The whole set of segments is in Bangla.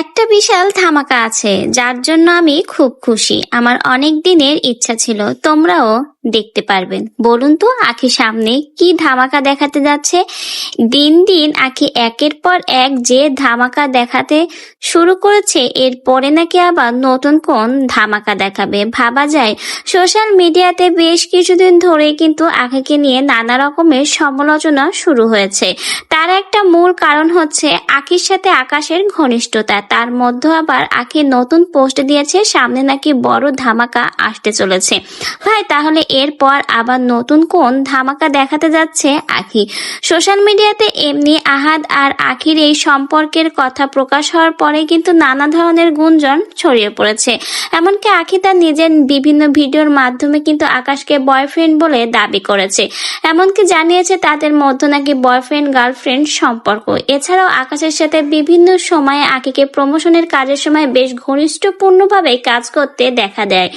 একটা বিশাল ধামাকা আছে যার জন্য আমি খুব খুশি। আমার অনেক দিনের ইচ্ছা ছিল, তোমরাও দেখতে পারবেন। বলুন তো আখি সামনে কি ধামাকা দেখাতে যাচ্ছে। দিন দিন আখি একের পর এক যে ধামাকা দেখাতে শুরু করেছে, এরপরে নাকি আবার নতুন কোন ধামাকা দেখাবে ভাবা যায়। সোশ্যাল মিডিয়াতে বেশ কিছুদিন ধরে কিন্তু আখিকে নিয়ে নানা রকমের সমালোচনা শুরু হয়েছে। তার একটা মূল কারণ হচ্ছে আখির সাথে আকাশের ঘনিষ্ঠতা। তার মধ্যে আবার আখি নতুন পোস্ট দিয়েছে সামনে নাকি বড় ধামাকা আসতে চলেছে। ভাই তাহলে এরপর আবার নতুন কোন ধামাকা দেখাতে যাচ্ছে আখি? সোশ্যাল মিডিয়াতে এমনি আহাদ আর আখির এই সম্পর্কের কথা প্রকাশ হওয়ার পরে কিন্তু নানা ধরনের গুঞ্জন ছড়িয়ে পড়েছে। এমনকি আখি তার নিজের বিভিন্ন ভিডিওর মাধ্যমে কিন্তু আকাশকে বয়ফ্রেন্ড বলে দাবি করেছে। এমনকি জানিয়েছে তাদের মধ্যে নাকি বয়ফ্রেন্ড গার্লফ্রেন্ড সম্পর্ক। এছাড়াও আকাশের সাথে বিভিন্ন সময়ে আখিকে প্রমোশনের কাজের সময় বেশ ঘনিষ্ঠপূর্ণভাবে কাজ করতে দেখা দেয়।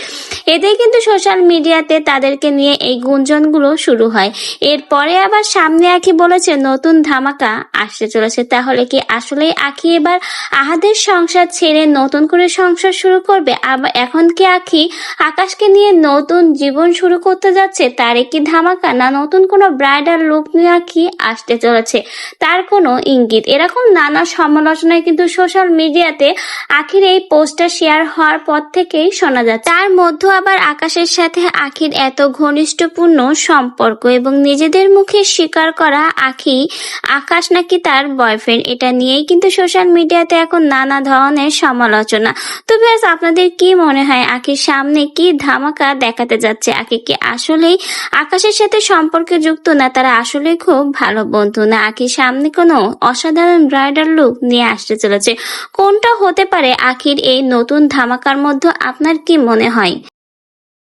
এতে কিন্তু সোশ্যাল মিডিয়াতে তাদেরকে নিয়ে এই গুঞ্জনগুলো শুরু হয়। এরপরে আবার সামনে আখি বলেছে নতুন ধামাকা আসতে চলেছে। তাহলে কি আসলেই আখি এবার আহাদের সংসার ছেড়ে নতুন করে সংসার শুরু করবে? আবার এখন কি আখি আকাশকে নিয়ে নতুন জীবন শুরু করতে যাচ্ছে? তার কি ধামাকা, না নতুন কোনো ব্রাইডাল লুক নিয়ে আখি আসতে চলেছে, তার কোনো ইঙ্গিত? এরকম নানা সমালোচনায় কিন্তু সোশ্যাল মিডিয়াতে আখির এই পোস্টটা শেয়ার হওয়ার পর থেকেই শোনা যাচ্ছে। তার মধ্যে আবার আকাশের সাথে আখির এত ঘনিষ্ঠপূর্ণ সম্পর্ক এবং নিজেদের মুখে স্বীকার করা আকাশ নাকি তার বয়ফ্রেন্ড, এটা নিয়েই কিন্তু সোশ্যাল মিডিয়াতে এখন নানা ধরনের সমালোচনা। তো ব্যাস, আপনাদের কি মনে হয় আখির সামনে কি ধামাকা দেখাতে যাচ্ছে? আখি কি আসলেই আকাশের সাথে সম্পর্কে যুক্ত, না তারা আসলে খুব ভালো বন্ধু, না আখির সামনে কোনো অসাধারণ ব্রাইডাল লুক নিয়ে আসতে চলেছে? কোনটা হতে পারে আখির এই নতুন ধামাকার মধ্যে আপনার কি মনে হয়?